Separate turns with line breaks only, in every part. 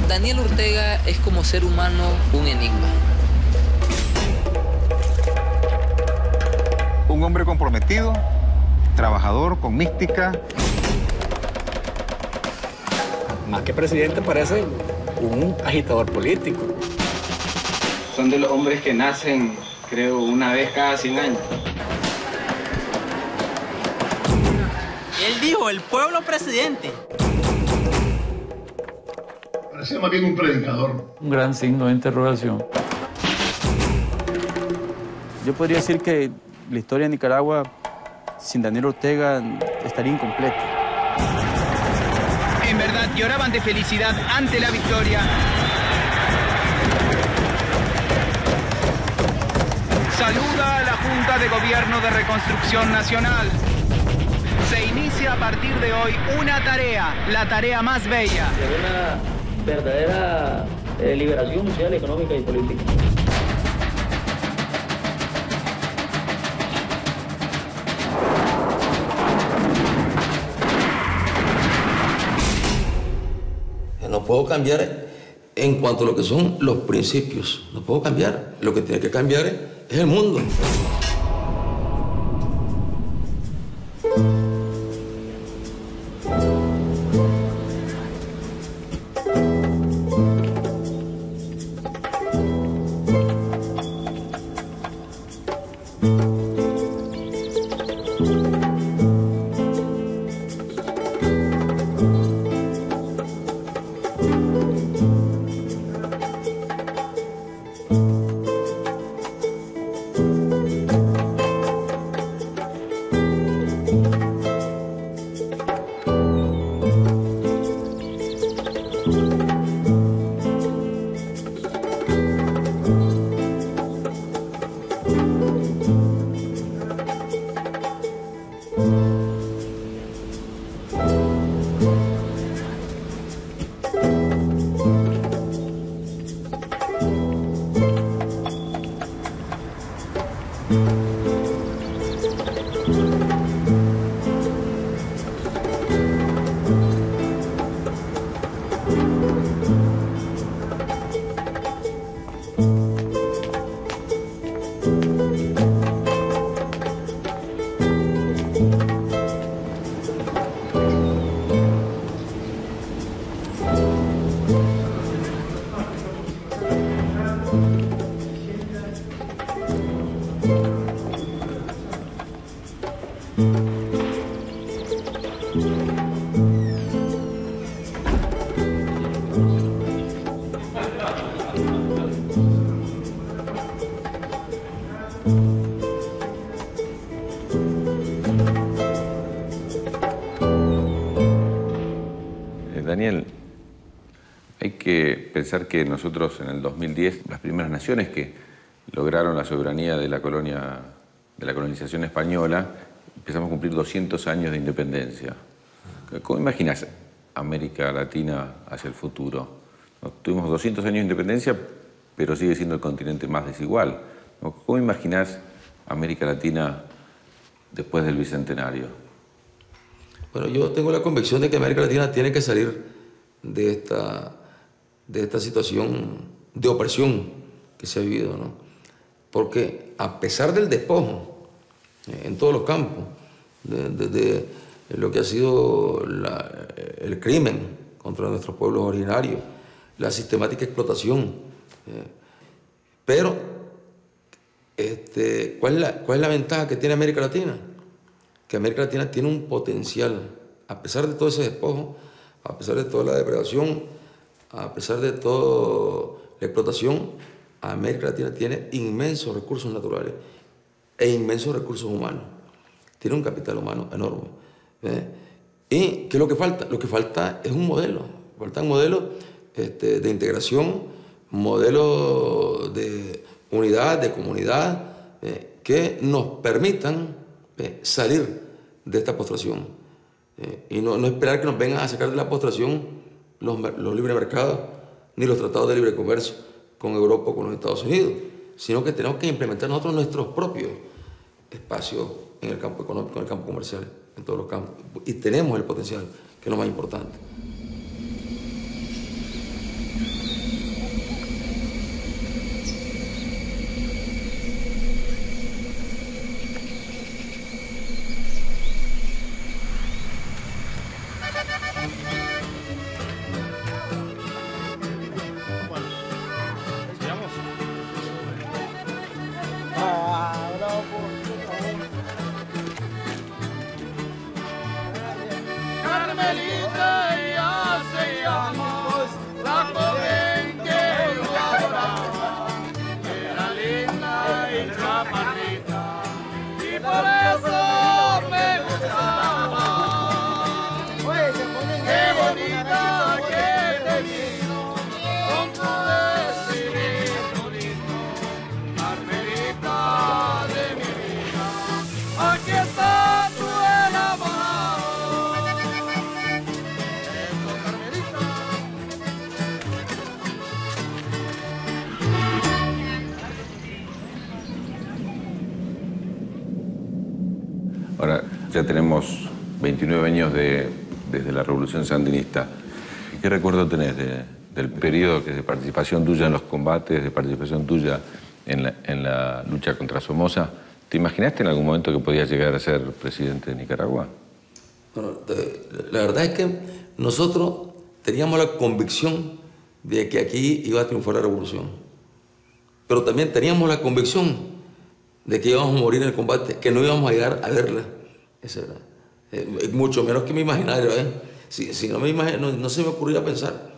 Daniel Ortega es como ser humano un enigma.
Un hombre comprometido, trabajador, con mística.
Más que presidente parece un agitador político.
Son de los hombres que nacen, creo, una vez cada 100 años.
Él dijo, el pueblo presidente.
Parecía más bien un predicador.
Un gran signo de interrogación.
Yo podría decir que la historia de Nicaragua sin Daniel Ortega estaría incompleta.
En verdad lloraban de felicidad ante la victoria. Saluda a la Junta de Gobierno de Reconstrucción Nacional. Se inicia a partir de hoy una tarea, la tarea más bella.
De una verdadera liberación social, económica y política.
No puedo cambiar en cuanto a lo que son los principios. No puedo cambiar. Lo que tiene que cambiar es el mundo.
Daniel, hay que pensar que nosotros en el 2010, las primeras naciones que lograron la soberanía de la colonización española, empezamos a cumplir 200 años de independencia. ¿Cómo imaginas América Latina hacia el futuro? Tuvimos 200 años de independencia, pero sigue siendo el continente más desigual. ¿Cómo imaginas América Latina después del Bicentenario?
Bueno, yo tengo la convicción de que América Latina tiene que salir de esta situación de opresión que se ha vivido, ¿no? Porque a pesar del despojo en todos los campos, de lo que ha sido el crimen contra nuestros pueblos originarios, la sistemática explotación, pero ¿cuál es la ventaja que tiene América Latina? Que América Latina tiene un potencial, a pesar de todo ese despojo, a pesar de toda la depredación, a pesar de toda la explotación, América Latina tiene inmensos recursos naturales e inmensos recursos humanos. Tiene un capital humano enorme. ¿Y qué es lo que falta? Lo que falta es un modelo. Falta un modelo de integración, modelo de unidad, de comunidad, que nos permitan salir de esta postración y no esperar que nos vengan a sacar de la postración los libres mercados ni los tratados de libre comercio con Europa o con los Estados Unidos, sino que tenemos que implementar nosotros nuestros propios espacios en el campo económico, en el campo comercial, en todos los campos, y tenemos el potencial, que es lo más importante.
ya tenemos 29 años desde la Revolución Sandinista. ¿Qué recuerdo tenés del periodo de participación tuya en los combates, de participación tuya en la lucha contra Somoza? ¿Te imaginaste en algún momento que podías llegar a ser presidente de Nicaragua?
Bueno, la verdad es que nosotros teníamos la convicción de que aquí iba a triunfar la revolución. Pero también teníamos la convicción de que íbamos a morir en el combate, que no íbamos a llegar a verla. Eso era. Mucho menos que mi imaginario, ¿eh? Si no, no se me ocurría pensar.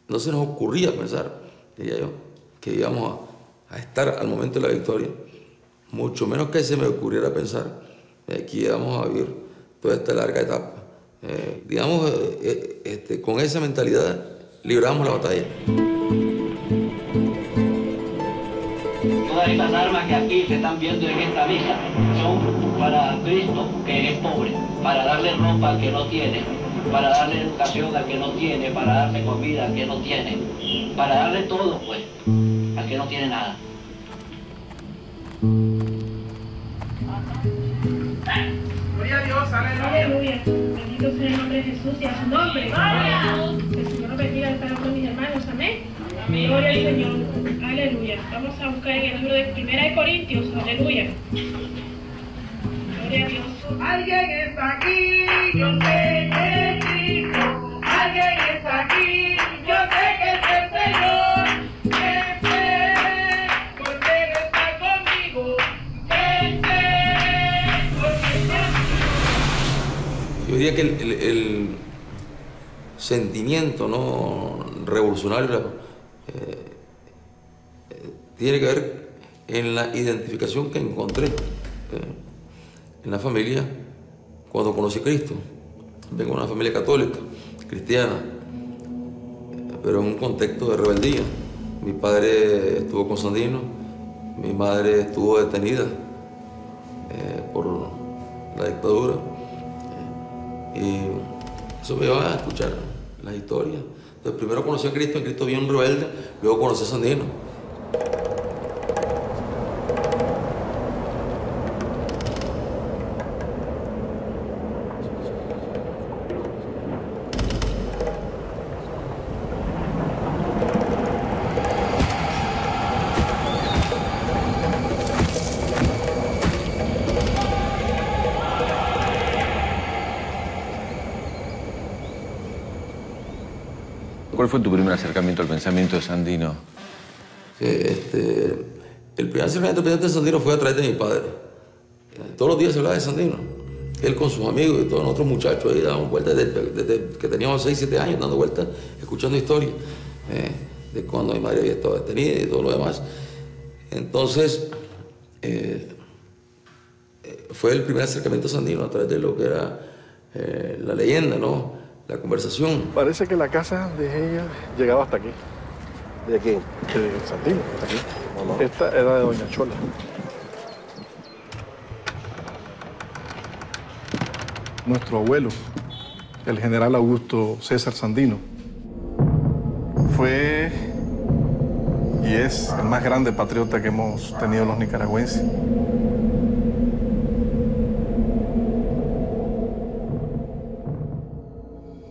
No se nos ocurría pensar, diría yo, que íbamos a estar al momento de la victoria. Mucho menos que se me ocurriera pensar que aquí íbamos a vivir toda esta larga etapa. Digamos, con esa mentalidad libramos la batalla.
Todas estas armas que aquí se están viendo en esta vista son para Cristo, que es pobre, para darle ropa al que no tiene, para darle educación al que no tiene, para darle comida al que no tiene, para darle todo, pues, al que no tiene nada.
Gloria a Dios, aleluya. Bendito sea el nombre de Jesús y a su nombre. Que el Señor nos bendiga a cada uno de mis hermanos, amén. Gloria al Señor, aleluya. Vamos a buscar en el libro de 1 Corintios, aleluya. Gloria a Dios. Alguien está aquí, yo sé que es Cristo. Alguien está aquí, yo sé que es el Señor. Que sé, porque Él está conmigo. Que sé, porque está conmigo.
Yo diría que el sentimiento, ¿no?, revolucionario tiene que ver en la identificación que encontré en la familia cuando conocí a Cristo. Vengo de una familia católica, cristiana, pero en un contexto de rebeldía. Mi padre estuvo con Sandino, mi madre estuvo detenida por la dictadura, y eso me llevaba a escuchar las historias. Entonces, primero conocí a Cristo, en Cristo vi un rebelde, luego conocí a Sandino.
¿Cuál fue tu primer acercamiento al pensamiento de Sandino?
El primer acercamiento al pensamiento de Sandino fue a través de mi padre. Todos los días se hablaba de Sandino. Él con sus amigos y todos nosotros muchachos ahí dábamos vueltas desde que teníamos 6, 7 años dando vueltas, escuchando historias de cuando mi madre había estado detenida y todo lo demás. Entonces, fue el primer acercamiento a Sandino a través de lo que era la leyenda, ¿no?, la conversación.
Parece que la casa de ella llegaba hasta aquí.
¿De quién?
De Sandino, hasta aquí.
No.
Esta era de Doña Chola. Nuestro abuelo, el general Augusto César Sandino, fue y es el más grande patriota que hemos tenido los nicaragüenses.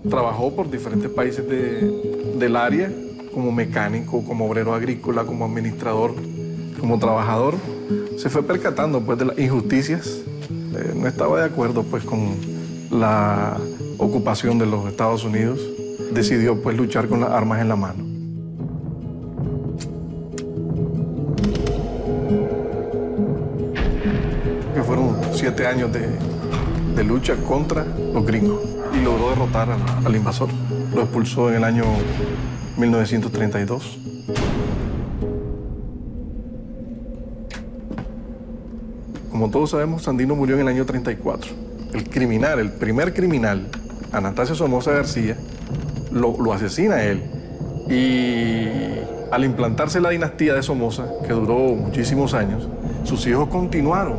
Trabajó por diferentes países del área, como mecánico, como obrero agrícola, como administrador, como trabajador. Se fue percatando pues, de las injusticias. No estaba de acuerdo pues, con la ocupación de los Estados Unidos. Decidió pues, luchar con las armas en la mano. Que fueron 7 años de lucha contra los gringos. Y logró derrotar al invasor. Lo expulsó en el año 1932. Como todos sabemos, Sandino murió en el año 34. El criminal, el primer criminal, Anastasio Somoza García, lo asesina a él. Y al implantarse la dinastía de Somoza, que duró muchísimos años, sus hijos continuaron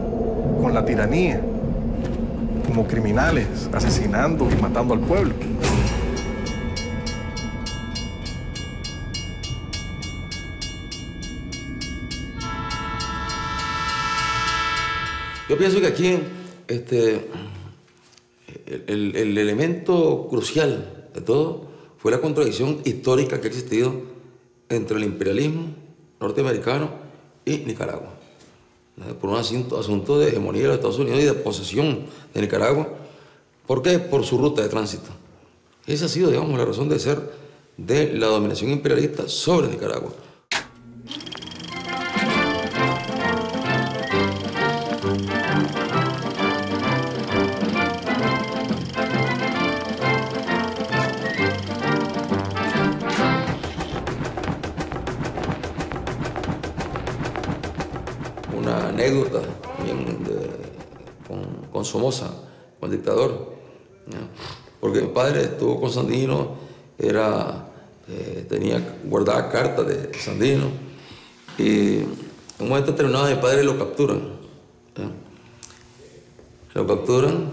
con la tiranía, como criminales, asesinando y matando al pueblo.
Yo pienso que aquí el elemento crucial de todo fue la contradicción histórica que ha existido entre el imperialismo norteamericano y Nicaragua. Por un asunto de hegemonía de los Estados Unidos y de posesión de Nicaragua. ¿Por qué? Por su ruta de tránsito. Esa ha sido, digamos, la razón de ser de la dominación imperialista sobre Nicaragua. Una anécdota también con Somoza, con el dictador, ¿no? Porque mi padre estuvo con Sandino, guardaba cartas de Sandino, y en un momento determinado mi padre lo capturan. Lo capturan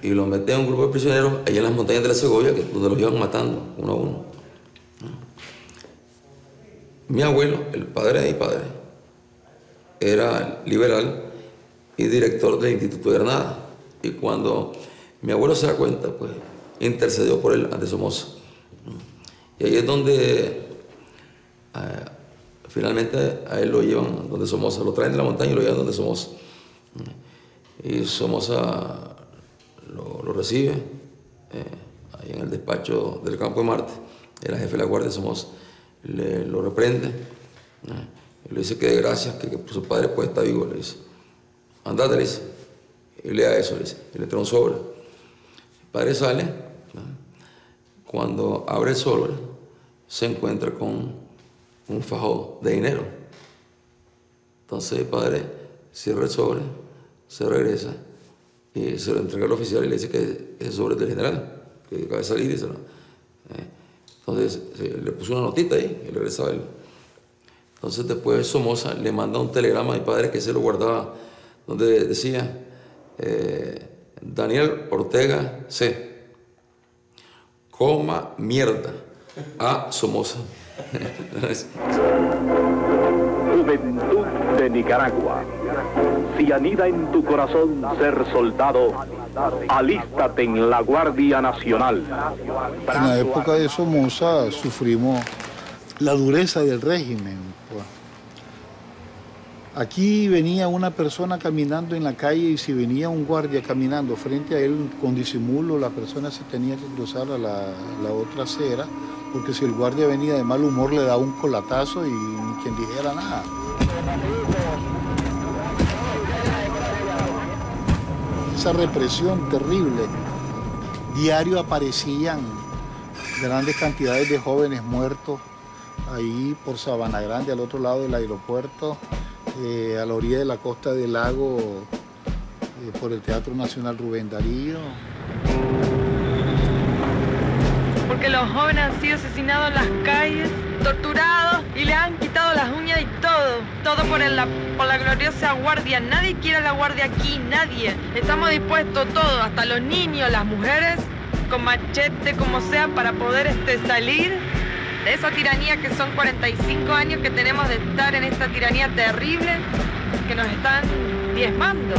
y lo meten en un grupo de prisioneros allá en las montañas de la Segovia, donde los iban matando uno a uno. Mi abuelo, el padre de mi padre, era liberal y director del Instituto de Granada. Y cuando mi abuelo se da cuenta, pues intercedió por él ante Somoza. Y ahí es donde finalmente a él lo llevan donde Somoza, lo traen de la montaña y lo llevan donde Somoza. Y Somoza lo recibe ahí en el despacho del Campo de Marte. Era jefe de la Guardia de Somoza. Lo reprende. Y le dice que de gracias, que su padre pues está vivo, le dice. Andate, le dice. Y lea eso, le dice. Y le trae un sobre. El padre sale, ¿no? Cuando abre el sobre, se encuentra con un fajo de dinero. Entonces el padre cierra el sobre, se regresa y se lo entrega al oficial y le dice que es el sobre del general, que acaba de salir y se lo... Entonces le puso una notita ahí y le regresaba él. Entonces después Somoza le manda un telegrama a mi padre que se lo guardaba, donde decía Daniel Ortega C. Coma mierda a Somoza.
Juventud de Nicaragua, si anida en tu corazón ser soldado, alístate en la Guardia Nacional.
En la época de Somoza sufrimos la dureza del régimen. Aquí venía una persona caminando en la calle y si venía un guardia caminando frente a él con disimulo, la persona se tenía que cruzar a la otra acera, porque si el guardia venía de mal humor le daba un colatazo y ni quien dijera nada. Esa represión terrible. Diario aparecían grandes cantidades de jóvenes muertos ahí por Sabana Grande, al otro lado del aeropuerto, a la orilla de la costa del lago, por el Teatro Nacional Rubén Darío.
Porque los jóvenes han sido asesinados en las calles, torturados y le han quitado las uñas y todo por la gloriosa guardia. Nadie quiere la guardia aquí, nadie. Estamos dispuestos todos, hasta los niños, las mujeres, con machete, como sea, para poder salir de esa tiranía que son 45 años que tenemos de estar en esta tiranía terrible que nos están diezmando.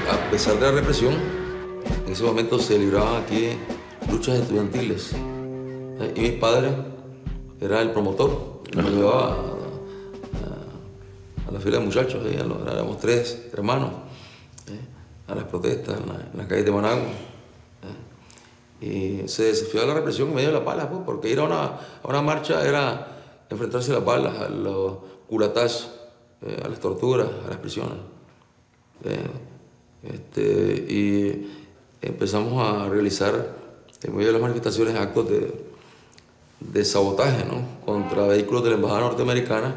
A pesar de la represión, en ese momento se libraban aquí luchas estudiantiles. Y mi padre era el promotor, nos llevaba a la fila de muchachos, éramos 3 hermanos, a las protestas en las calles de Managua. Y se desafió a la represión en medio de las balas, pues, porque ir a una marcha era enfrentarse a las balas, a los culatazos, a las torturas, a las prisiones. Y empezamos a realizar en medio de las manifestaciones actos de sabotaje, ¿no?, contra vehículos de la Embajada Norteamericana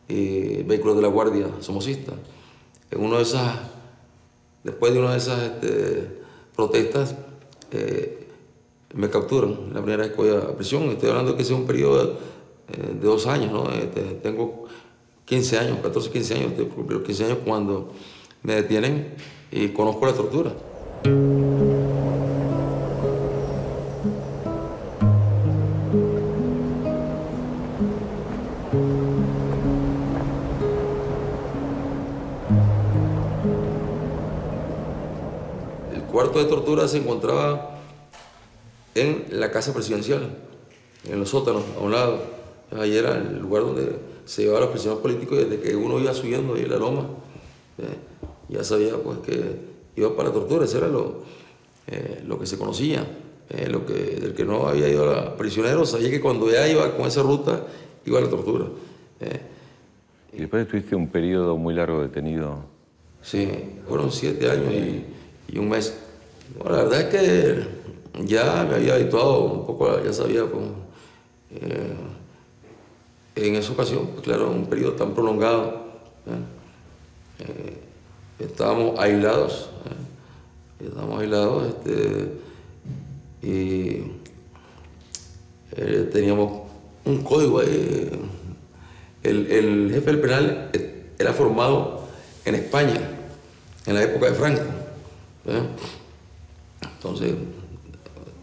y vehículos de la Guardia Somocista. Después de una de esas protestas, me capturan la primera vez que voy a prisión. Estoy hablando de que es un periodo de 2 años, ¿no? Tengo 15 años, 14, 15 años, cumplir 15 años cuando me detienen y conozco la tortura. cuarto de tortura se encontraba en la casa presidencial, en los sótanos, a un lado. Ahí era el lugar donde se llevaba a los prisioneros políticos, y desde que uno iba subiendo ahí la loma, ya sabía pues que iba para la tortura. Eso era lo que se conocía. El que no había ido a prisionero sabía que cuando ya iba con esa ruta, iba a la tortura.
Y después estuviste un periodo muy largo detenido.
Sí, fueron 7 años y un mes. Bueno, la verdad es que ya me había habituado un poco, ya sabía cómo. En esa ocasión, pues claro, un periodo tan prolongado, estábamos aislados, y teníamos un código ahí. El jefe del penal era formado en España, en la época de Franco. Entonces,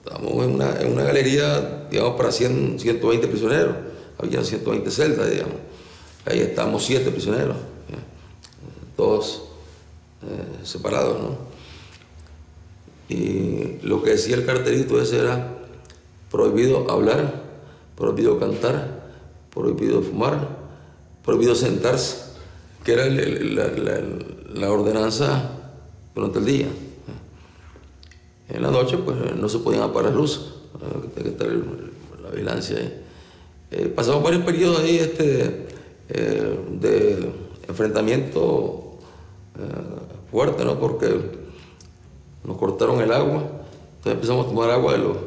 estábamos en una galería, digamos, para 120 prisioneros. Había 120 celdas, digamos. Ahí estábamos 7 prisioneros, todos separados, ¿no? Y lo que decía el cartelito ese era prohibido hablar, prohibido cantar, prohibido fumar, prohibido sentarse, que era la ordenanza durante el día. En la noche, pues, no se podían apagar las luces, tenía que estar la vigilancia ahí. Pasamos varios periodos ahí de enfrentamiento fuerte, ¿no? Porque nos cortaron el agua, entonces empezamos a tomar agua de los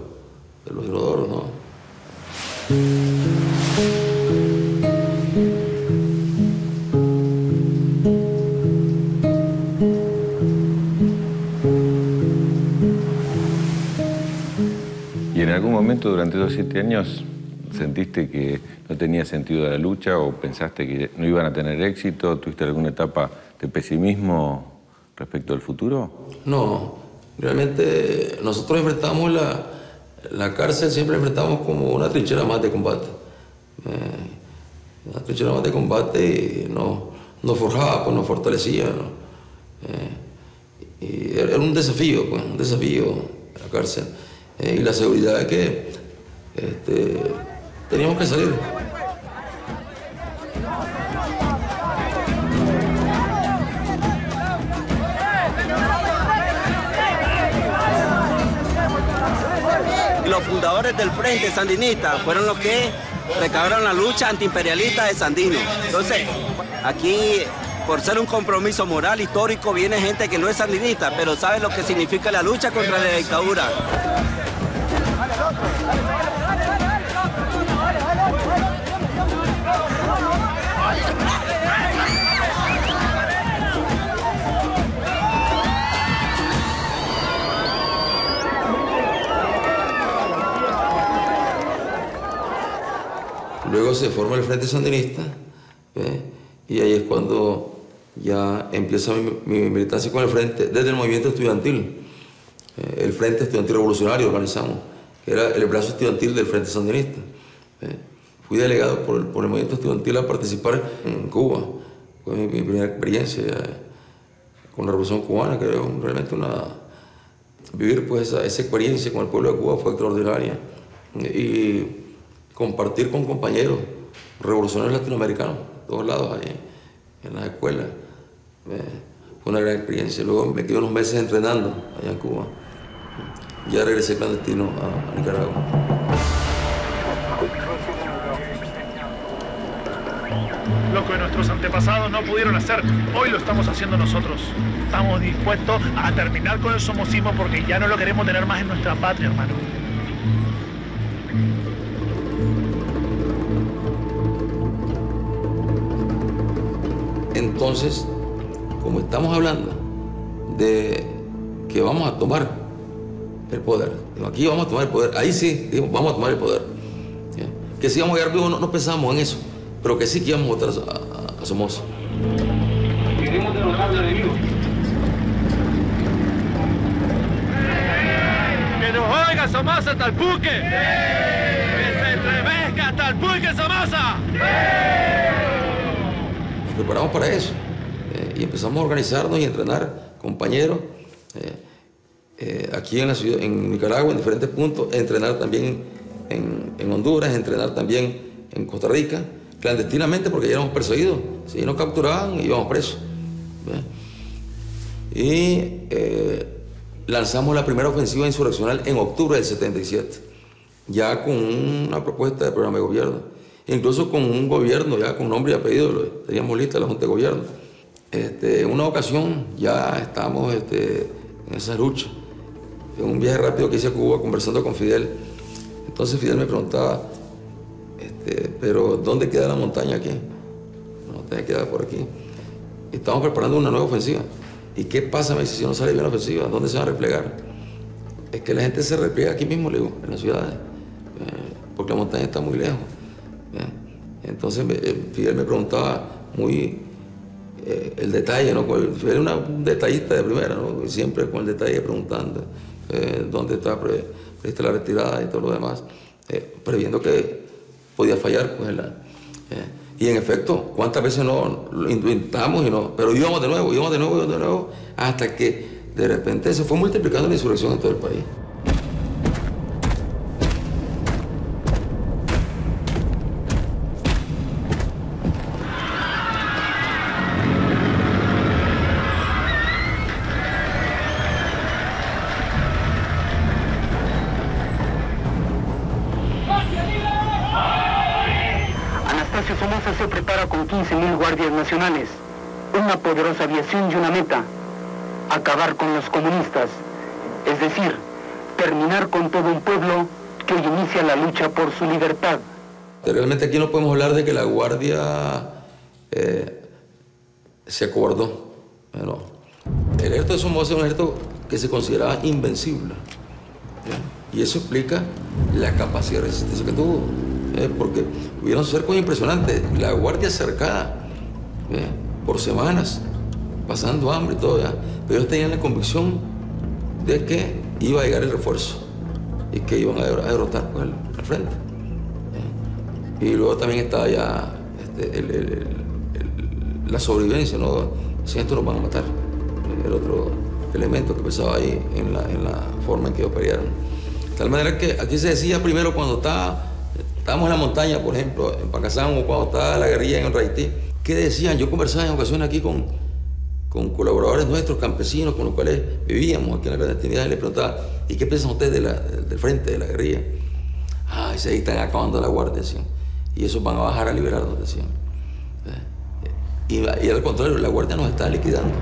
inodoros, ¿no?
¿Y en algún momento durante esos 7 años sentiste que no tenía sentido la lucha o pensaste que no iban a tener éxito? ¿Tuviste alguna etapa de pesimismo respecto al futuro?
No, realmente nosotros enfrentamos la cárcel, siempre enfrentamos como una trinchera más de combate. Una trinchera más de combate y nos forjaba, pues nos fortalecía, ¿no? Y era un desafío la cárcel. Y la seguridad es que teníamos que salir.
Los fundadores del Frente Sandinista fueron los que recabaron la lucha antiimperialista de Sandino. Entonces, aquí, por ser un compromiso moral, histórico, viene gente que no es sandinista, pero sabe lo que significa la lucha contra la dictadura.
Luego se forma el Frente Sandinista, y ahí es cuando ya empieza mi militancia con el Frente, desde el movimiento estudiantil. El Frente Estudiantil Revolucionario organizamos, que era el brazo estudiantil del Frente Sandinista. Fui delegado por el movimiento estudiantil a participar en Cuba. Fue mi primera experiencia con la Revolución Cubana, que era realmente vivir pues esa experiencia con el pueblo de Cuba fue extraordinaria. Y compartir con compañeros revolucionarios latinoamericanos, de todos lados, ahí, en las escuelas. Fue una gran experiencia. Luego me quedé unos meses entrenando allá en Cuba. Ya regresé clandestino a Nicaragua.
Lo que nuestros antepasados no pudieron hacer, hoy lo estamos haciendo nosotros. Estamos dispuestos a terminar con el somocismo porque ya no lo queremos tener más en nuestra patria, hermano.
Entonces, como estamos hablando de que vamos a tomar el poder, aquí vamos a tomar el poder, ahí sí, vamos a tomar el poder. Que si vamos a llegar vivos, no pensamos en eso, pero que sí que íbamos a votar a Somoza.
Queremos derrotar al enemigo.
¡Que nos oiga Somoza Talpuque! ¡Que se estremezca Talpuque Somoza!
Nos preparamos para eso y empezamos a organizarnos y entrenar compañeros aquí en la ciudad, en Nicaragua, en diferentes puntos, entrenar también en Honduras, entrenar también en Costa Rica, clandestinamente porque ya éramos perseguidos. Si nos capturaban, íbamos presos. Y lanzamos la primera ofensiva insurreccional en octubre del 77, ya con una propuesta de programa de gobierno, incluso con un gobierno ya con nombre y apellido, teníamos lista la Junta de Gobierno. En una ocasión ya estábamos en esa lucha, en un viaje rápido que hice a Cuba conversando con Fidel. Entonces Fidel me preguntaba, pero ¿dónde queda la montaña aquí? La montaña queda por aquí. Estamos preparando una nueva ofensiva. ¿Y qué pasa? Me dice, si no sale bien la ofensiva, ¿dónde se van a replegar? Es que la gente se repliega aquí mismo, le digo, en las ciudades, porque la montaña está muy lejos. Entonces Fidel me preguntaba muy el detalle, ¿no? Fidel era un detallista de primera, ¿no? Y siempre con el detalle preguntando dónde está prevista la retirada y todo lo demás, previendo que podía fallar, pues, y en efecto, ¿cuántas veces no lo intentamos y no? Pero íbamos de nuevo, hasta que de repente se fue multiplicando la insurrección en todo el país.
Somoza se prepara con 15.000 guardias nacionales, una poderosa aviación y una meta: acabar con los comunistas, es decir, terminar con todo un pueblo que hoy inicia la lucha por su libertad.
Realmente aquí no podemos hablar de que la guardia se acobardó. No. El ejército de Somoza es un ejército que se consideraba invencible, y eso explica la capacidad de resistencia que tuvo. Porque hubieron cercos impresionantes, la guardia cercada por semanas, pasando hambre y todo, pero ellos tenían la convicción de que iba a llegar el refuerzo y que iban a derrotar, pues, al frente. Y luego también estaba ya la sobrevivencia, ¿no? Si esto nos van a matar, el otro elemento que pesaba ahí en la forma en que ellos pelearon. De tal manera que aquí se decía primero cuando estábamos en la montaña, por ejemplo, en Pacasán, o cuando estaba la guerrilla en Haití, ¿qué decían? Yo conversaba en ocasiones aquí con colaboradores nuestros, campesinos, con los cuales vivíamos aquí en la clandestinidad, y les preguntaba, ¿y qué piensan ustedes del frente, de la guerrilla? Ay, se están acabando la guardia, decían, y esos van a bajar a liberarnos, decían. Y al contrario, la guardia nos está liquidando.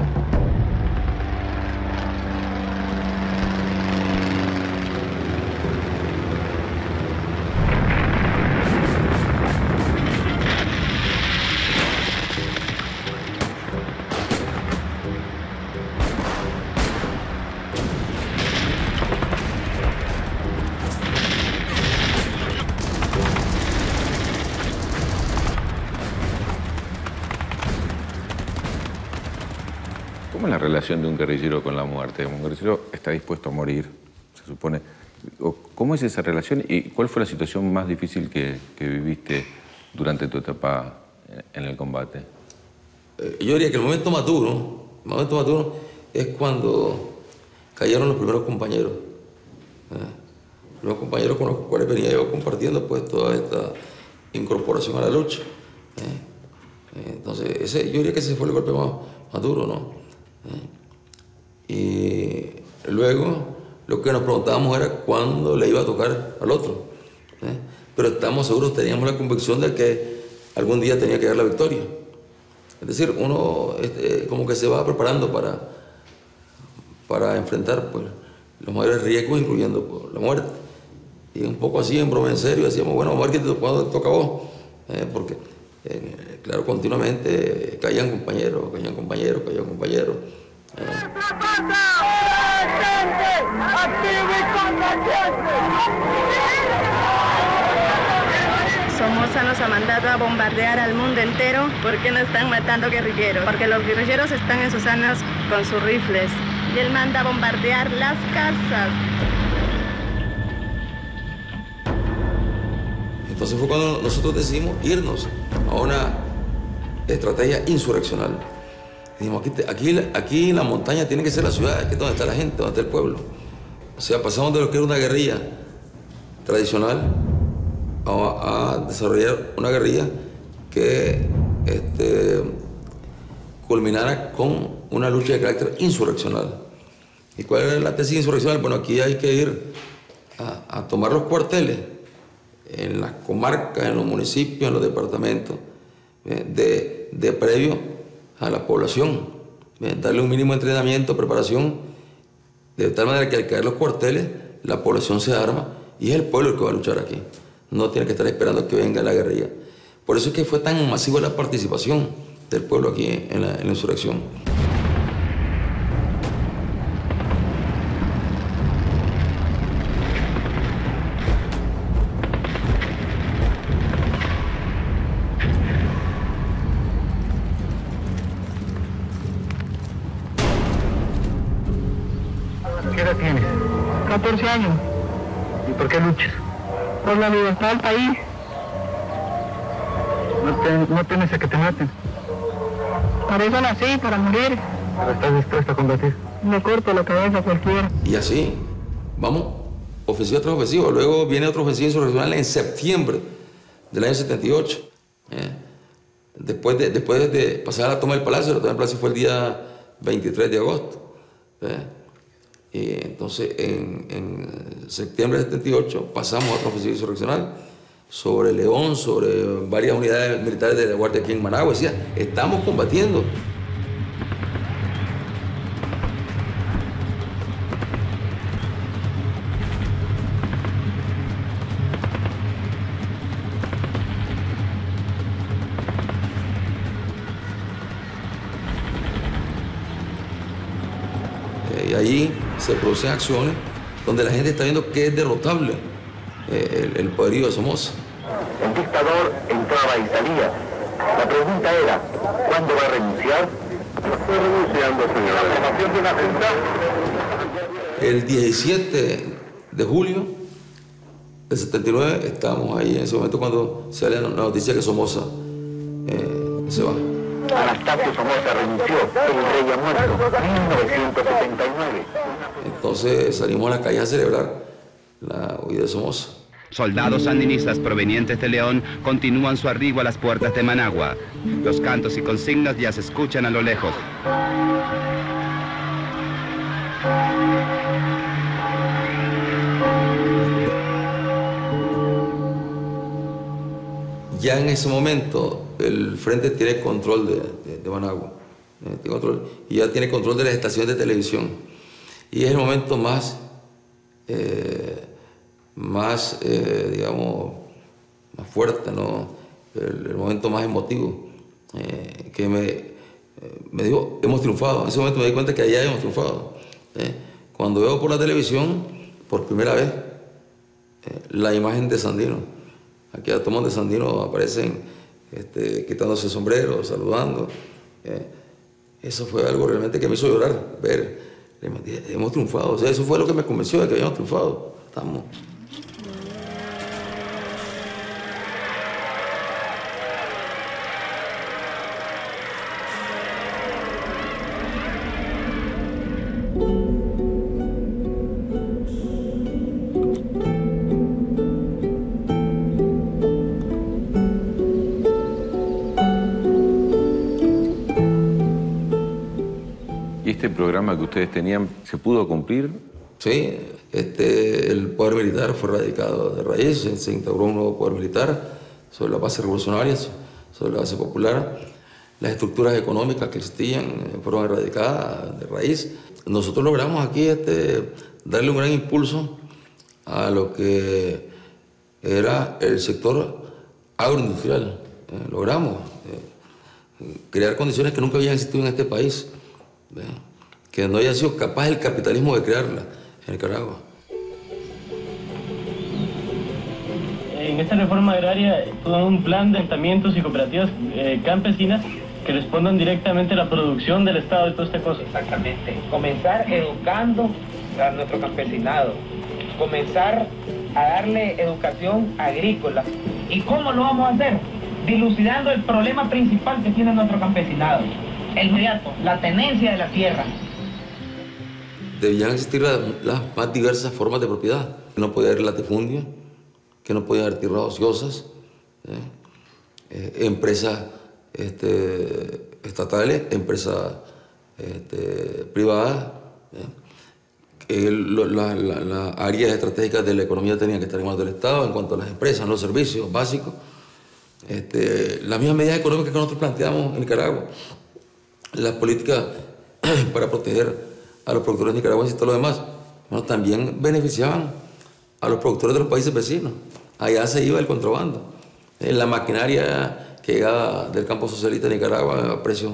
¿Cómo es la relación de un guerrillero con la muerte? Un guerrillero está dispuesto a morir, se supone. ¿Cómo es esa relación y cuál fue la situación más difícil que viviste durante tu etapa en el combate?
Yo diría que el momento más duro es cuando cayeron los primeros compañeros. Los compañeros con los cuales venía yo compartiendo, pues, toda esta incorporación a la lucha. Entonces, yo diría que ese fue el golpe más duro, ¿no? Y luego lo que nos preguntábamos era cuándo le iba a tocar al otro. Pero estamos seguros, teníamos la convicción de que algún día tenía que dar la victoria. Es decir, uno como que se va preparando para enfrentar, pues, los mayores riesgos, incluyendo, pues, la muerte. Y un poco así, en broma, en serio, decíamos, bueno, vamos a ver cuándo te toca a vos. Porque, claro, continuamente caían compañeros.
Somoza nos ha mandado a bombardear al mundo entero porque no están matando guerrilleros, porque los guerrilleros están en sus armas con sus rifles y él manda a bombardear las casas.
Entonces fue cuando nosotros decidimos irnos a una estrategia insurreccional. Dijimos, aquí la montaña tiene que ser la ciudad, aquí es donde está la gente, donde está el pueblo. O sea, pasamos de lo que era una guerrilla tradicional a desarrollar una guerrilla que culminara con una lucha de carácter insurreccional. ¿Y cuál era la tesis insurreccional? Bueno, aquí hay que ir a tomar los cuarteles en las comarcas, en los municipios, en los departamentos, de previo a la población, darle un mínimo de entrenamiento, preparación, de tal manera que al caer los cuarteles, la población se arma y es el pueblo el que va a luchar aquí. No tiene que estar esperando a que venga la guerrilla. Por eso es que fue tan masiva la participación del pueblo aquí en la insurrección.
¿Qué edad tienes? 14 años. ¿Y por qué luchas? Por la libertad del país. No temes a que te maten. Para eso nací, para morir. ¿Pero estás dispuesto a combatir? Me corto la cabeza a cualquiera.
Y así, vamos, ofensiva tras ofensiva. Luego viene otra ofensiva insurreccional en septiembre del año 78. Después de pasar a la toma del Palacio, la toma del Palacio fue el día 23 de agosto. Y entonces, en septiembre del 78, pasamos a otra ofensiva insurreccional sobre León, sobre varias unidades militares de la Guardia aquí en Managua. Decía, estamos combatiendo. Y ahí se producen acciones donde la gente está viendo que es derrotable el poderío de Somoza.
El dictador entraba y salía. La pregunta era, ¿cuándo va a renunciar? Estoy renunciando, señora. La formación de una junta.
El 17 de julio del 79, estábamos ahí en ese momento cuando sale la noticia que Somoza se va.
Anastasio Somoza renunció, el rey ha muerto, 1979.
Entonces salimos a la calle a celebrar la huida de Somoza.
Soldados sandinistas provenientes de León continúan su arribo a las puertas de Managua. Los cantos y consignas ya se escuchan a lo lejos.
Ya en ese momento el frente tiene control de Managua, tiene control, y ya tiene control de las estaciones de televisión. Y es el momento más digamos, más fuerte, ¿no? El momento más emotivo, que me dijo, hemos triunfado. En ese momento me di cuenta que allá hemos triunfado. Cuando veo por la televisión, por primera vez, la imagen de Sandino. Aquí a tomas de Sandino aparecen quitándose el sombrero, saludando. Eso fue algo realmente que me hizo llorar, ver, hemos triunfado. O sea, eso fue lo que me convenció de que habíamos triunfado. Estamos.
¿Y este programa que ustedes tenían se pudo cumplir?
Sí, el poder militar fue radicado de raíz, se instauró un nuevo poder militar sobre la base revolucionaria, sobre la base popular. Las estructuras económicas que existían fueron erradicadas de raíz. Nosotros logramos aquí darle un gran impulso a lo que era el sector agroindustrial. Logramos crear condiciones que nunca habían existido en este país, que no haya sido capaz el capitalismo de crearla en Nicaragua.
En esta reforma agraria, todo un plan de asentamientos y cooperativas campesinas que respondan directamente a la producción del Estado y toda esta cosa.
Exactamente. Comenzar educando a nuestro campesinado. Comenzar a darle educación agrícola. ¿Y cómo lo vamos a hacer? Dilucidando el problema principal que tiene nuestro campesinado. El inmediato, la tenencia de la tierra.
debían existir las más diversas formas de propiedad. No podía haber latifundio, que no podía haber tierras ociosas, empresas estatales, empresas privadas. Las áreas estratégicas de la economía tenían que estar en manos del Estado en cuanto a las empresas, los servicios básicos. Las mismas medidas económicas que nosotros planteamos en Nicaragua, las políticas para proteger a los productores nicaragüenses y todo lo demás, bueno, también beneficiaban a los productores de los países vecinos. Allá se iba el contrabando. La maquinaria que llegaba del campo socialista de Nicaragua a precio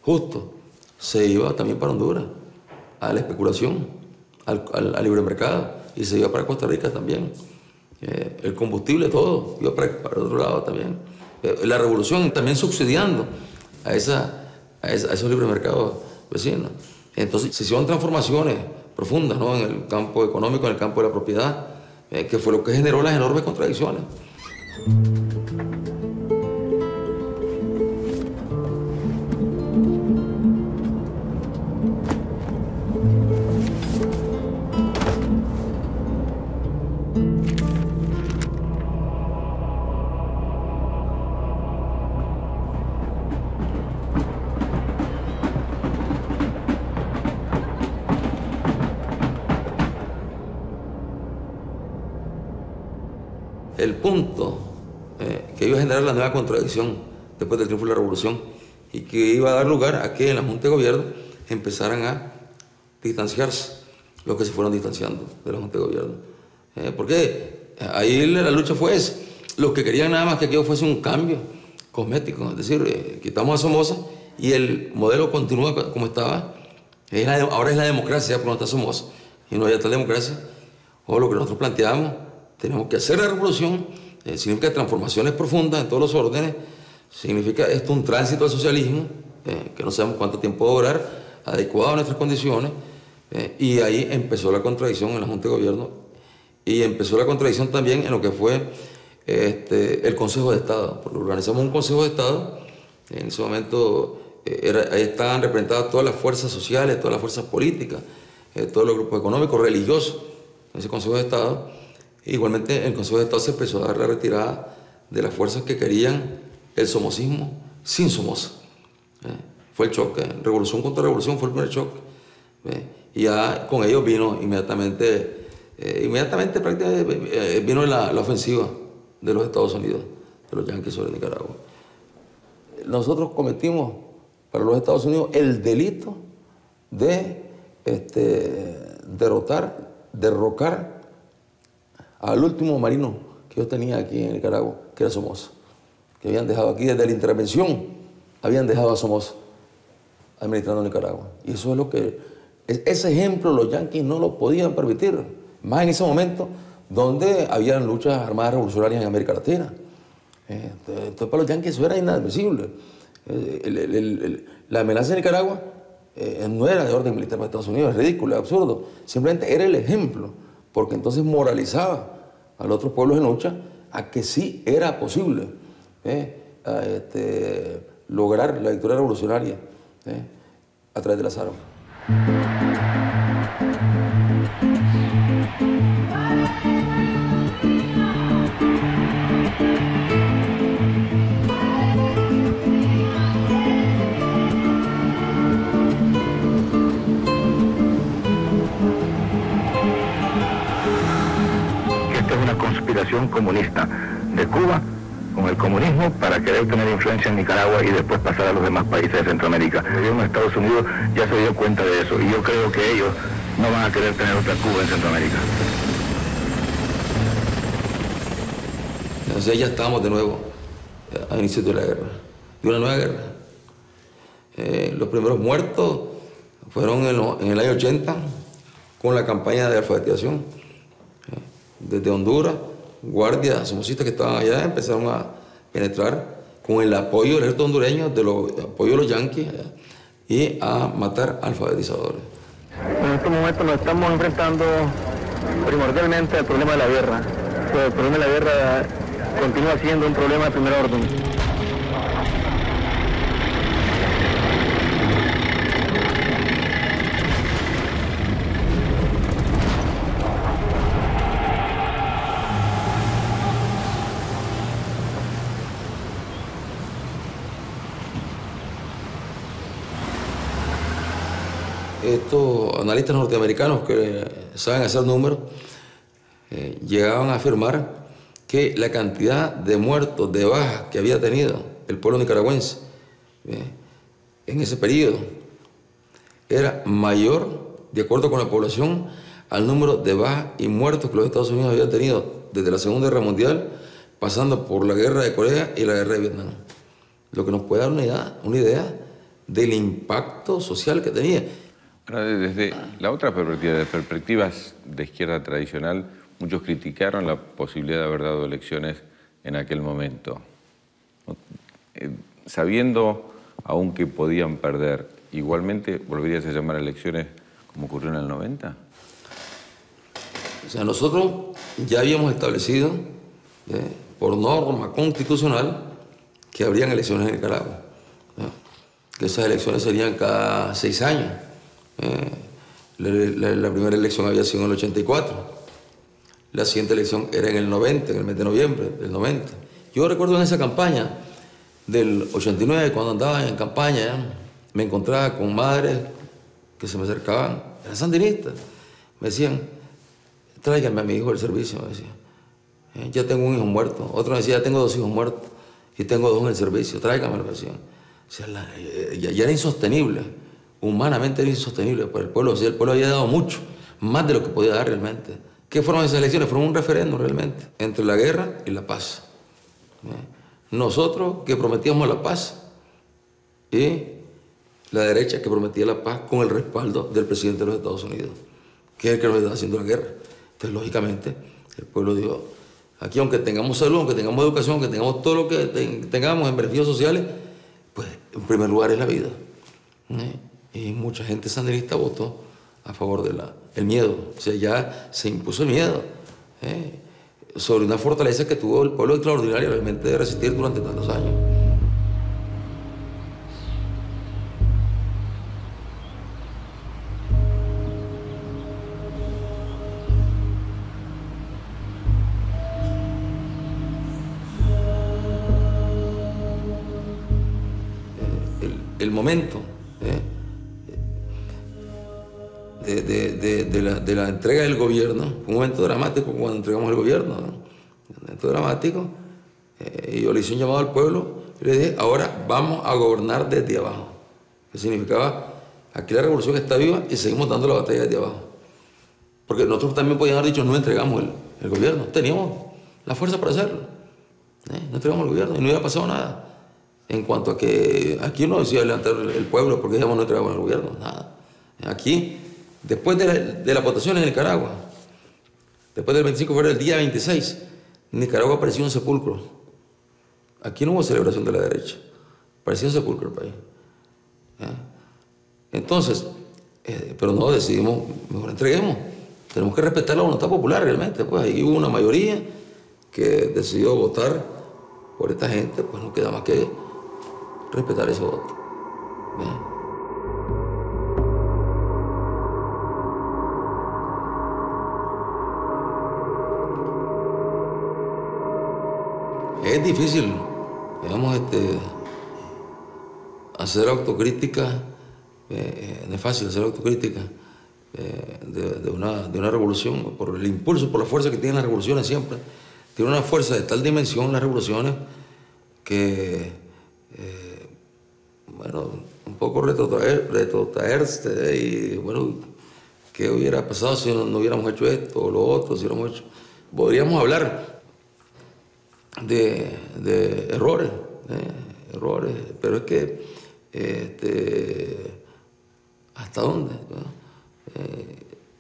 justo se iba también para Honduras, a la especulación, al libre mercado, y se iba para Costa Rica también. El combustible, todo, iba para otro lado también. La revolución también subsidiando a esos libre mercados vecinos. Entonces se hicieron transformaciones profundas, ¿no?, en el campo económico, en el campo de la propiedad, que fue lo que generó las enormes contradicciones. El punto que iba a generar la nueva contradicción después del triunfo de la revolución y que iba a dar lugar a que en la Junta de Gobierno empezaran a distanciarse los que se fueron distanciando de la Junta de Gobierno. Porque ahí la lucha fue esa. Los que querían nada más que aquello fuese un cambio cosmético, es decir, quitamos a Somoza y el modelo continúa como estaba. Ahora es la democracia, porque no está Somoza y no hay tal democracia. O lo que nosotros planteamos, tenemos que hacer la revolución, significa transformaciones profundas en todos los órdenes, significa esto un tránsito al socialismo, que no sabemos cuánto tiempo va a durar, adecuado a nuestras condiciones, y ahí empezó la contradicción en la Junta de Gobierno, y empezó la contradicción también en lo que fue el Consejo de Estado, porque organizamos un Consejo de Estado, en ese momento ahí estaban representadas todas las fuerzas sociales, todas las fuerzas políticas, todos los grupos económicos, religiosos, en ese Consejo de Estado. Igualmente, en el Consejo de Estado se empezó a dar la retirada de las fuerzas que querían el somocismo sin Somoza. Fue el choque, revolución contra revolución fue el primer choque. Y ya con ellos vino inmediatamente prácticamente vino la ofensiva de los Estados Unidos, de los yanquis sobre Nicaragua. Nosotros cometimos para los Estados Unidos el delito de derrocar al último marino que yo tenía aquí en Nicaragua, que era Somoza, que habían dejado aquí desde la intervención, habían dejado a Somoza administrando Nicaragua. Y eso es lo que, ese ejemplo los yanquis no lo podían permitir, más en ese momento donde habían luchas armadas revolucionarias en América Latina. Entonces para los yanquis eso era inadmisible. La amenaza de Nicaragua no era de orden militar para Estados Unidos, es ridículo, es absurdo, simplemente era el ejemplo, porque entonces moralizaba a los otros pueblos en lucha a que sí era posible lograr la victoria revolucionaria a través de las armas.
Conspiración comunista de Cuba con el comunismo para querer tener influencia en Nicaragua y después pasar a los demás países de Centroamérica. El gobierno de Estados Unidos ya se dio cuenta de eso y yo creo que ellos no van a querer tener otra Cuba en Centroamérica.
Entonces ya estábamos de nuevo a inicios de la guerra, de una nueva guerra. Los primeros muertos fueron en el año 80 con la campaña de alfabetización. Desde Honduras, guardias somocistas que estaban allá empezaron a penetrar con el apoyo del ejército hondureño, apoyo de los yanquis, y a matar alfabetizadores.
En este momento nos estamos enfrentando primordialmente al problema de la guerra. Pero el problema de la guerra continúa siendo un problema de primer orden.
estos analistas norteamericanos que saben hacer números llegaban a afirmar que la cantidad de muertos, de bajas que había tenido el pueblo nicaragüense en ese periodo era mayor, de acuerdo con la población, al número de bajas y muertos que los Estados Unidos habían tenido desde la Segunda Guerra Mundial, pasando por la Guerra de Corea y la Guerra de Vietnam. Lo que nos puede dar una idea del impacto social que tenía.
Ahora, desde la otra perspectiva, de perspectivas de izquierda tradicional, muchos criticaron la posibilidad de haber dado elecciones en aquel momento. Sabiendo aún que podían perder, ¿igualmente volverías a llamar a elecciones como ocurrió en el 90?
O sea, nosotros ya habíamos establecido por norma constitucional que habrían elecciones en Nicaragua. Que esas elecciones serían cada 6 años. La primera elección había sido en el 84. La siguiente elección era en el 90, en el mes de noviembre del 90. Yo recuerdo en esa campaña del 89, cuando andaba en campaña, me encontraba con madres que se me acercaban, eran sandinistas. Me decían, tráigame a mi hijo del servicio, me decían. Ya tengo un hijo muerto. Otro me decía, ya tengo 2 hijos muertos y tengo 2 en el servicio, tráigamelo, me decían. O sea, ya era insostenible, humanamente era insostenible para el pueblo. O sea, el pueblo había dado mucho, más de lo que podía dar realmente. ¿Qué fueron esas elecciones? Fueron un referéndum realmente, entre la guerra y la paz. Nosotros que prometíamos la paz y la derecha que prometía la paz con el respaldo del presidente de los Estados Unidos, que es el que nos está haciendo la guerra. Entonces, lógicamente, el pueblo dijo, aquí aunque tengamos salud, aunque tengamos educación, aunque tengamos todo lo que tengamos en beneficios sociales, pues en primer lugar es la vida. Y mucha gente sandinista votó a favor del miedo. O sea, ya se impuso el miedo sobre una fortaleza que tuvo el pueblo extraordinaria realmente de resistir durante tantos años. El momento de la entrega del gobierno, un momento dramático cuando entregamos el gobierno, un momento dramático, y yo le hice un llamado al pueblo y le dije, ahora vamos a gobernar desde abajo, que significaba, aquí la revolución está viva y seguimos dando la batalla desde abajo, porque nosotros también podíamos haber dicho, no entregamos el gobierno, teníamos la fuerza para hacerlo, no entregamos el gobierno y no hubiera pasado nada. En cuanto a que aquí no decía levantar el pueblo porque digamos no entregamos el gobierno, nada. Aquí, después de la votación en Nicaragua, después del 25 de febrero, el día 26, Nicaragua parecía un sepulcro. Aquí no hubo celebración de la derecha, parecía un sepulcro el país. Entonces, pero no decidimos, mejor entreguemos. Tenemos que respetar la voluntad popular realmente. Pues ahí hubo una mayoría que decidió votar por esta gente, pues no queda más que respetar ese voto. Es difícil, digamos, hacer autocrítica, no es fácil hacer autocrítica de una revolución, por el impulso, por la fuerza que tienen las revoluciones siempre. Tiene una fuerza de tal dimensión las revoluciones que, bueno, un poco retrotraerse y, bueno, ¿qué hubiera pasado si no hubiéramos hecho esto o lo otro? Si hubiéramos hecho... Podríamos hablar de errores, pero es que, ¿hasta dónde?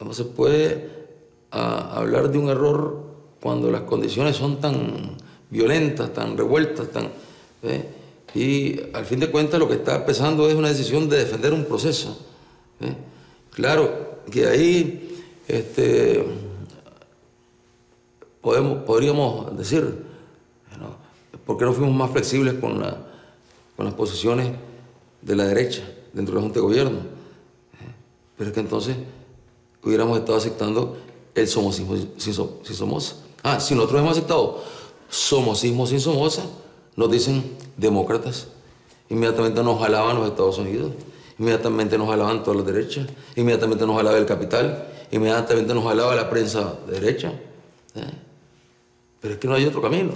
No se puede hablar de un error cuando las condiciones son tan violentas, tan revueltas, y al fin de cuentas lo que está pesando es una decisión de defender un proceso. Claro que ahí podríamos decir, ¿por qué no fuimos más flexibles con las posiciones de la derecha dentro de la Junta de Gobierno? Pero es que entonces hubiéramos estado aceptando el somocismo sin Somoza. Si nosotros hemos aceptado somocismo sin Somoza, nos dicen demócratas. Inmediatamente nos jalaban los Estados Unidos. inmediatamente nos jalaban todas las derechas, inmediatamente nos jalaba el capital, inmediatamente nos jalaba la prensa de derecha. Pero es que no hay otro camino.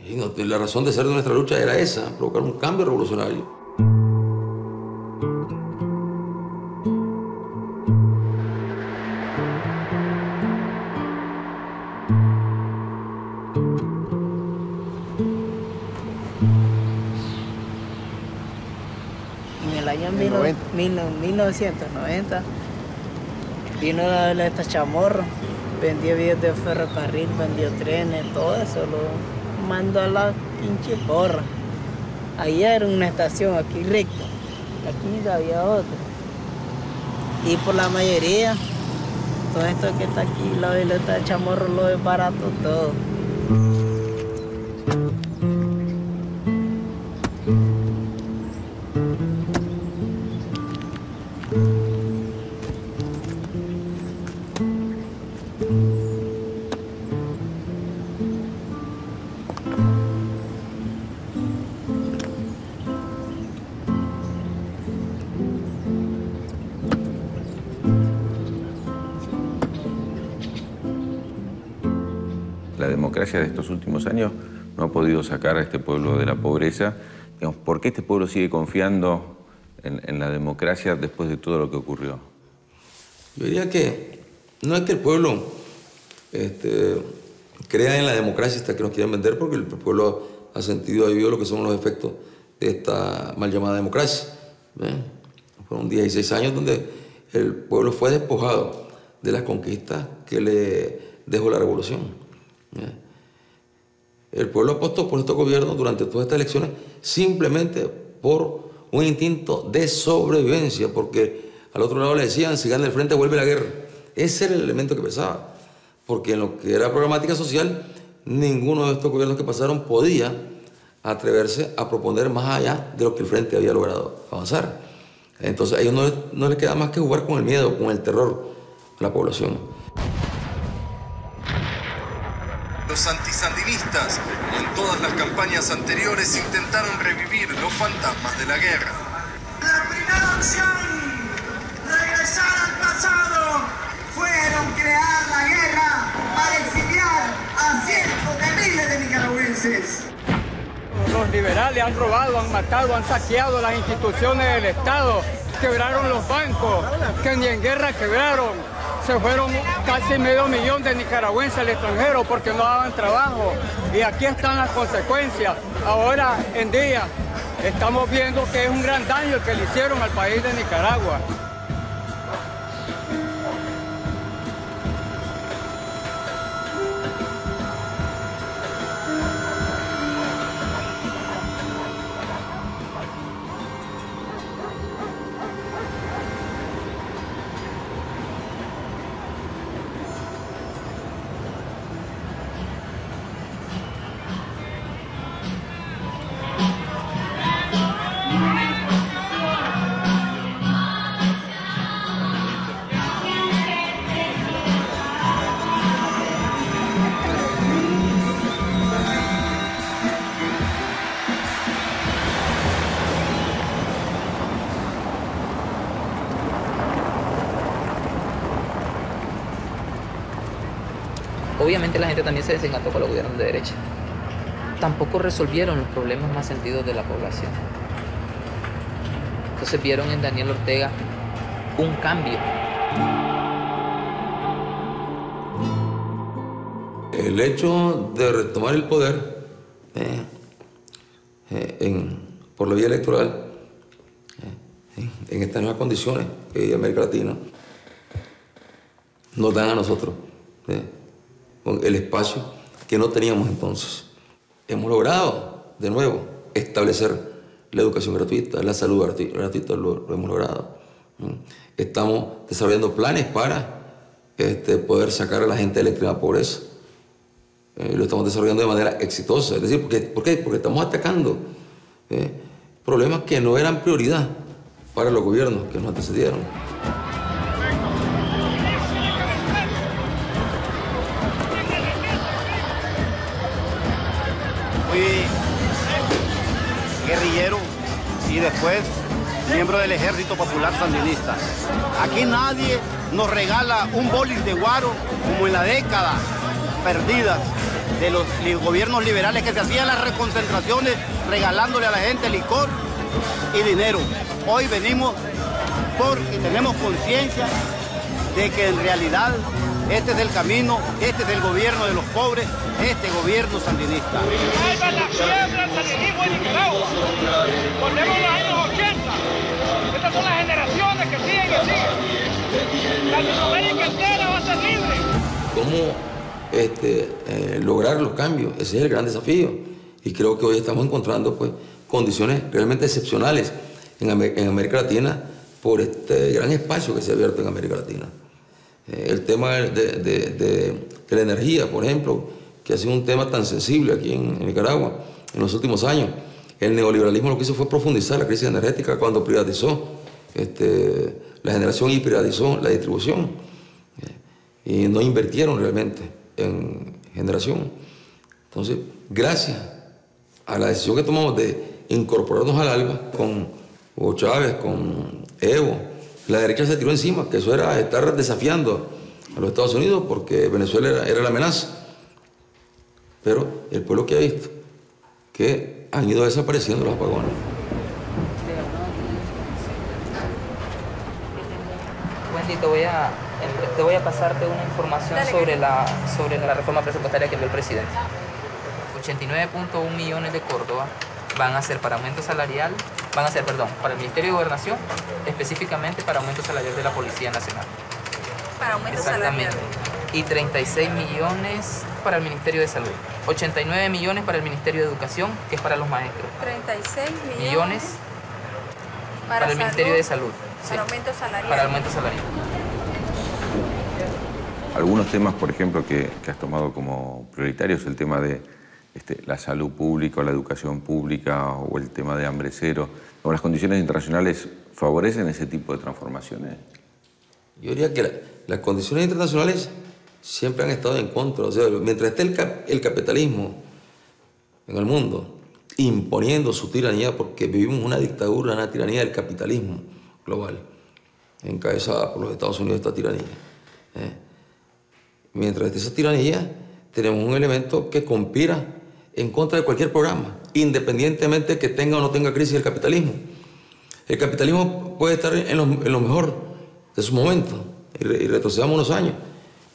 Y la razón de ser de nuestra lucha era esa, provocar un cambio revolucionario.
En el año 1990 vino esta chamorro, vendió vías de ferrocarril, vendió trenes, todo eso lo mandó a la pinche porra. Ahí era una estación, aquí recta, aquí había otra. Y por la mayoría, todo esto que está aquí, la veleta de chamorro lo es barato todo.
La democracia de estos últimos años no ha podido sacar a este pueblo de la pobreza. Digamos, ¿por qué este pueblo sigue confiando en la democracia después de todo lo que ocurrió?
Yo diría que no es que el pueblo crea en la democracia hasta que nos quieran vender, porque el pueblo ha sentido, ha vivido lo que son los efectos de esta mal llamada democracia. Fueron 16 años donde el pueblo fue despojado de las conquistas que le dejó la revolución. El pueblo apostó por estos gobiernos durante todas estas elecciones simplemente por un instinto de sobrevivencia, porque al otro lado le decían, si gana el frente vuelve la guerra. Ese era el elemento que pesaba, porque en lo que era programática social, ninguno de estos gobiernos que pasaron podía atreverse a proponer más allá de lo que el frente había logrado avanzar. Entonces a ellos no les queda más que jugar con el miedo, con el terror a la población.
Los antisandinistas, como en todas las campañas anteriores, intentaron revivir los fantasmas de la guerra.
La primera opción, regresar al pasado, fueron crear la guerra para exiliar a cientos de miles de nicaragüenses.
Los liberales han robado, han matado, han saqueado las instituciones del Estado, quebraron los bancos, que ni en guerra quebraron. Se fueron casi 500,000 de nicaragüenses al extranjero porque no daban trabajo. Y aquí están las consecuencias. Ahora en día estamos viendo que es un gran daño el que le hicieron al país de Nicaragua.
Obviamente la gente también se desencantó con los gobiernos de derecha. Tampoco resolvieron los problemas más sentidos de la población. Entonces vieron en Daniel Ortega un cambio.
El hecho de retomar el poder por la vía electoral en estas nuevas condiciones que vive América Latina nos dan a nosotros el espacio que no teníamos entonces. Hemos logrado, de nuevo, establecer la educación gratuita, la salud gratuita, lo hemos logrado. Estamos desarrollando planes para poder sacar a la gente de la extrema pobreza. Lo estamos desarrollando de manera exitosa. Es decir, ¿por qué? Porque estamos atacando problemas que no eran prioridad para los gobiernos que nos antecedieron.
Fui guerrillero y después
miembro del Ejército Popular Sandinista. Aquí nadie nos regala un bolis de guaro como en la década perdida de los gobiernos liberales que se hacían las reconcentraciones regalándole a la gente licor y dinero. Hoy venimos porque tenemos conciencia de que en realidad este es el camino, este es el gobierno de los pobres, este gobierno sandinista.
¡Salva la quiebra del sandinismo en Nicaragua! Volvemos a los años 80. Estas son las generaciones que siguen y siguen. Latinoamérica entera va a ser libre.
¿Cómo lograr los cambios? Ese es el gran desafío. Y creo que hoy estamos encontrando pues, condiciones realmente excepcionales en América Latina por este gran espacio que se ha abierto en América Latina. El tema de la energía, por ejemplo, que ha sido un tema tan sensible aquí en Nicaragua en los últimos años. El neoliberalismo lo que hizo fue profundizar la crisis energética cuando privatizó la generación y privatizó la distribución. Y no invirtieron realmente en generación. Entonces, gracias a la decisión que tomamos de incorporarnos al ALBA con Hugo Chávez, con Evo, la derecha se tiró encima, que eso era estar desafiando a los Estados Unidos porque Venezuela era la amenaza. Pero el pueblo que ha visto que han ido desapareciendo los apagones.
Wendy, te voy a pasarte una información sobre la reforma presupuestaria que envió el presidente. 89.1 millones de Córdoba van a ser para aumento salarial, para el Ministerio de Gobernación, específicamente para aumento salarial de la Policía Nacional.
Para aumento salarial.
Y 36 millones para el Ministerio de Salud. 89 millones para el Ministerio de Educación, que es para los maestros.
36
millones para el Ministerio de Salud.
Para aumento salarial.
Para aumento salarial.
Algunos temas, por ejemplo, que has tomado como prioritarios, el tema de la salud pública o la educación pública o el tema de hambre cero. ¿Las condiciones internacionales favorecen ese tipo de transformaciones?
Yo diría que las condiciones internacionales siempre han estado en contra. O sea, mientras esté el capitalismo en el mundo imponiendo su tiranía, porque vivimos una dictadura, una tiranía del capitalismo global, encabezada por los Estados Unidos, esta tiranía. Mientras esté esa tiranía, tenemos un elemento que conspira en contra de cualquier programa, independientemente que tenga o no tenga crisis el capitalismo. El capitalismo puede estar en lo mejor de su momento, y retrocedamos unos años.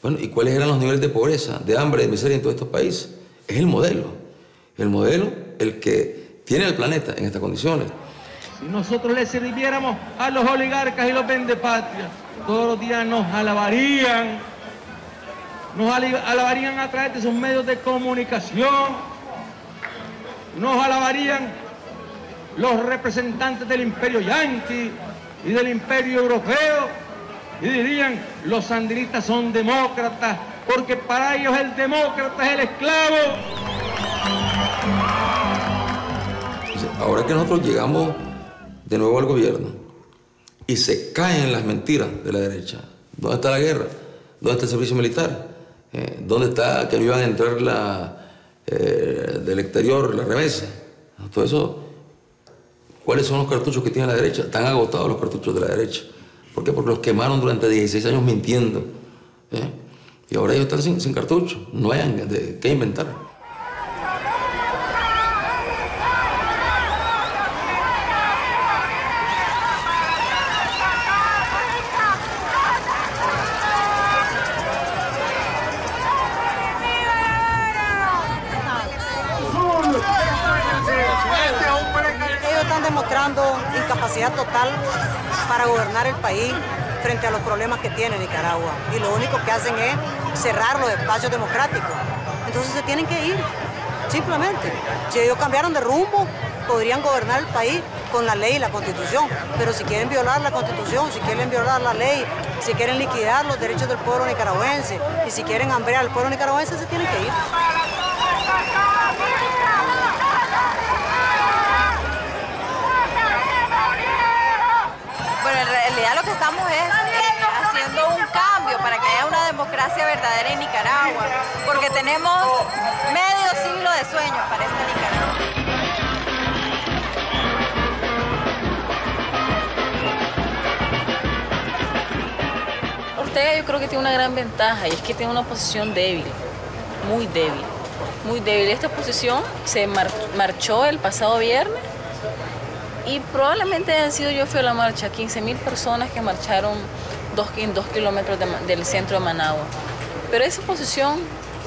Bueno, ¿y cuáles eran los niveles de pobreza, de hambre, de miseria en todos estos países? Es el modelo, el que tiene el planeta en estas condiciones.
Si nosotros le sirviéramos a los oligarcas y los vendepatrias, todos los días nos alabarían a través de sus medios de comunicación, nos alabarían los representantes del imperio yanqui y del imperio europeo y dirían, los sandinistas son demócratas porque para ellos el demócrata es el esclavo.
Ahora que nosotros llegamos de nuevo al gobierno y se caen las mentiras de la derecha, ¿dónde está la guerra? ¿Dónde está el servicio militar? ¿Dónde está que no iban a entrar del exterior la remesa? Todo eso, ¿cuáles son los cartuchos que tiene la derecha? Están agotados los cartuchos de la derecha. ¿Por qué? Porque los quemaron durante 16 años mintiendo. Y ahora ellos están sin cartuchos, no hayan de qué inventar.
Ellos están demostrando incapacidad total para gobernar el país frente a los problemas que tiene Nicaragua. Y lo único que hacen es cerrar los espacios democráticos. Entonces se tienen que ir, simplemente. Si ellos cambiaron de rumbo, podrían gobernar el país con la ley y la Constitución. Pero si quieren violar la Constitución, si quieren violar la ley, si quieren liquidar los derechos del pueblo nicaragüense y si quieren hambrear al pueblo nicaragüense, se tienen que ir.
Bueno, en realidad lo que estamos es haciendo un cambio para que haya una democracia verdadera en Nicaragua, porque tenemos medio siglo de sueños para esta Nicaragua.
Ortega yo creo que tiene una gran ventaja y es que tiene una oposición débil, muy débil, muy débil. Esta oposición se marchó el pasado viernes y probablemente hayan sido, yo fui a la marcha, 15.000 personas que marcharon 2 kilómetros del centro de Managua. Pero esa oposición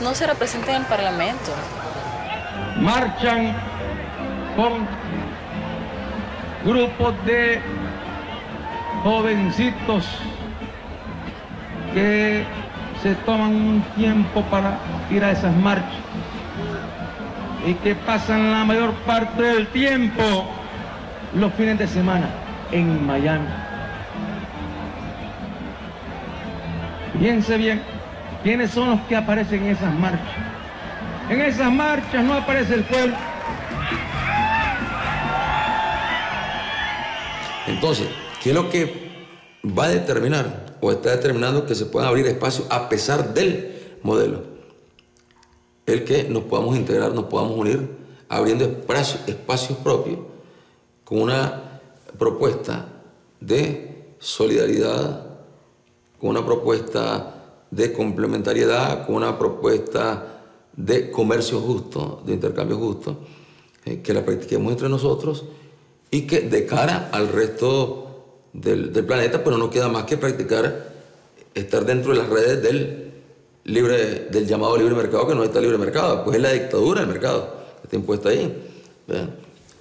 no se representa en el Parlamento.
Marchan con grupos de jovencitos que se toman un tiempo para ir a esas marchas y que pasan la mayor parte del tiempo los fines de semana en Miami. Fíjense bien, ¿quiénes son los que aparecen en esas marchas? En esas marchas no aparece el pueblo.
Entonces, ¿qué es lo que va a determinar o está determinando que se puedan abrir espacios a pesar del modelo? El que nos podamos integrar, nos podamos unir, abriendo espacios propios con una propuesta de solidaridad, con una propuesta de complementariedad, con una propuesta de comercio justo, de intercambio justo, que la practiquemos entre nosotros y que de cara al resto del planeta, pero no queda más que practicar, estar dentro de las redes del llamado libre mercado, que no está libre mercado, pues es la dictadura del mercado que está impuesta ahí. ¿Verdad?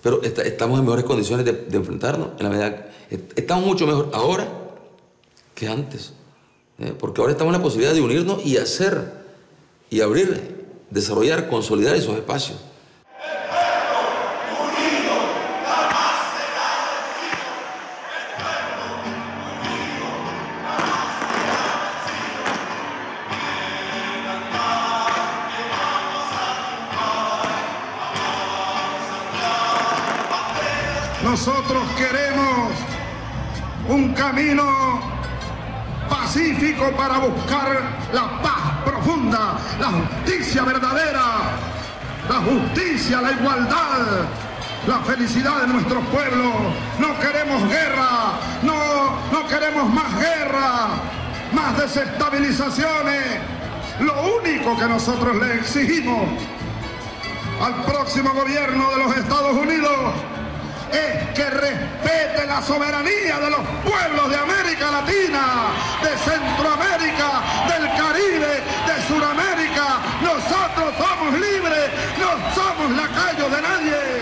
Pero estamos en mejores condiciones de enfrentarnos, en la medida estamos mucho mejor ahora que antes, porque ahora estamos en la posibilidad de unirnos y hacer, y abrir, desarrollar, consolidar esos espacios.
Nosotros queremos un camino pacífico para buscar la paz profunda, la justicia verdadera, la justicia, la igualdad, la felicidad de nuestro pueblo. No queremos guerra, no queremos más guerra, más desestabilizaciones. Lo único que nosotros le exigimos al próximo gobierno de los Estados Unidos es que respete la soberanía de los pueblos de América Latina, de Centroamérica, del Caribe, de Sudamérica. Nosotros somos libres, no somos lacayos de nadie.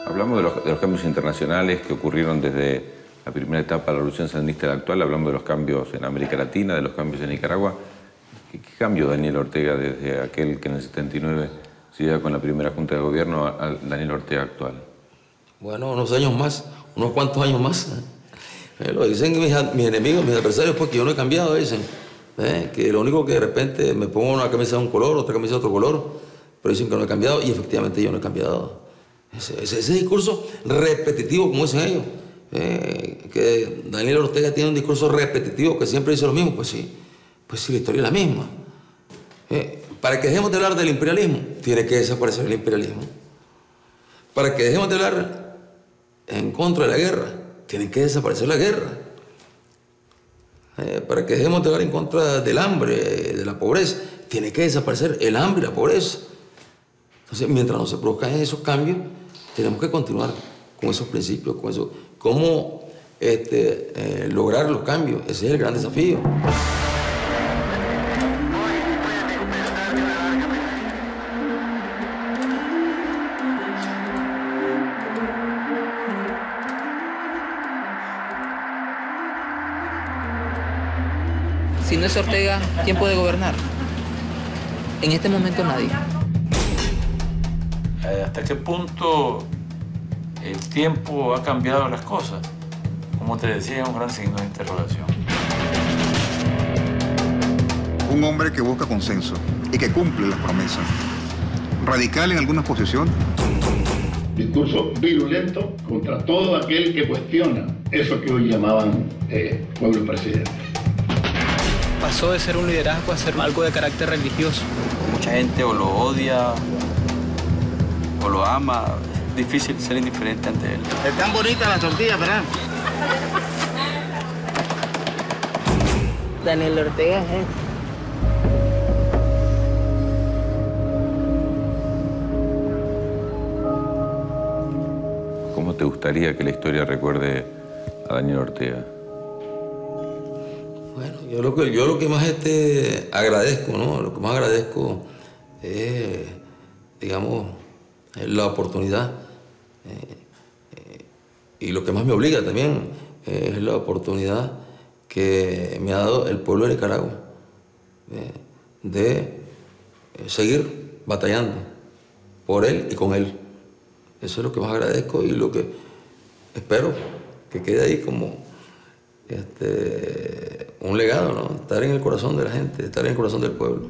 Hablamos de los cambios internacionales que ocurrieron desde la primera etapa de la revolución sandinista a la actual. Hablamos de los cambios en América Latina, de los cambios en Nicaragua. ¿Qué cambió Daniel Ortega desde aquel que en el 79 se llega con la primera junta de gobierno al Daniel Ortega actual?
Bueno, unos años más, unos cuantos años más. Lo dicen mis enemigos, mis adversarios, porque yo no he cambiado, dicen. Que lo único que de repente me pongo una camisa de un color, otra camisa de otro color, pero dicen que no he cambiado y efectivamente yo no he cambiado. Ese discurso repetitivo, como dicen ellos, que Daniel Ortega tiene un discurso repetitivo que siempre dice lo mismo, pues sí, la historia es la misma. Para que dejemos de hablar del imperialismo, tiene que desaparecer el imperialismo. Para que dejemos de hablar en contra de la guerra, tiene que desaparecer la guerra. Para que dejemos de hablar en contra del hambre, de la pobreza, tiene que desaparecer el hambre y la pobreza. Entonces, mientras no se produzcan esos cambios, tenemos que continuar con esos principios, con eso. ¿Cómo lograr los cambios? Ese es el gran desafío.
Si no es Ortega, ¿quién puede gobernar? En este momento nadie.
¿Hasta qué punto el tiempo ha cambiado las cosas? Como te decía, es un gran signo de interrogación.
Un hombre que busca consenso y que cumple las promesas. Radical en algunas posiciones.
Discurso virulento contra todo aquel que cuestiona eso que hoy llamaban pueblo presidente.
Pasó de ser un liderazgo a ser algo de carácter religioso.
Mucha gente o lo odia o lo ama. Es difícil ser indiferente ante él.
Están bonitas las tortillas, ¿verdad?
Daniel Ortega es él.
¿Cómo te gustaría que la historia recuerde a Daniel Ortega?
Bueno, yo lo que más agradezco, ¿no? Lo que más agradezco es, digamos, la oportunidad. Y lo que más me obliga también es la oportunidad que me ha dado el pueblo de Nicaragua de seguir batallando por él y con él. Eso es lo que más agradezco y lo que espero que quede ahí como un legado, ¿no? Estar en el corazón de la gente, estar en el corazón del pueblo.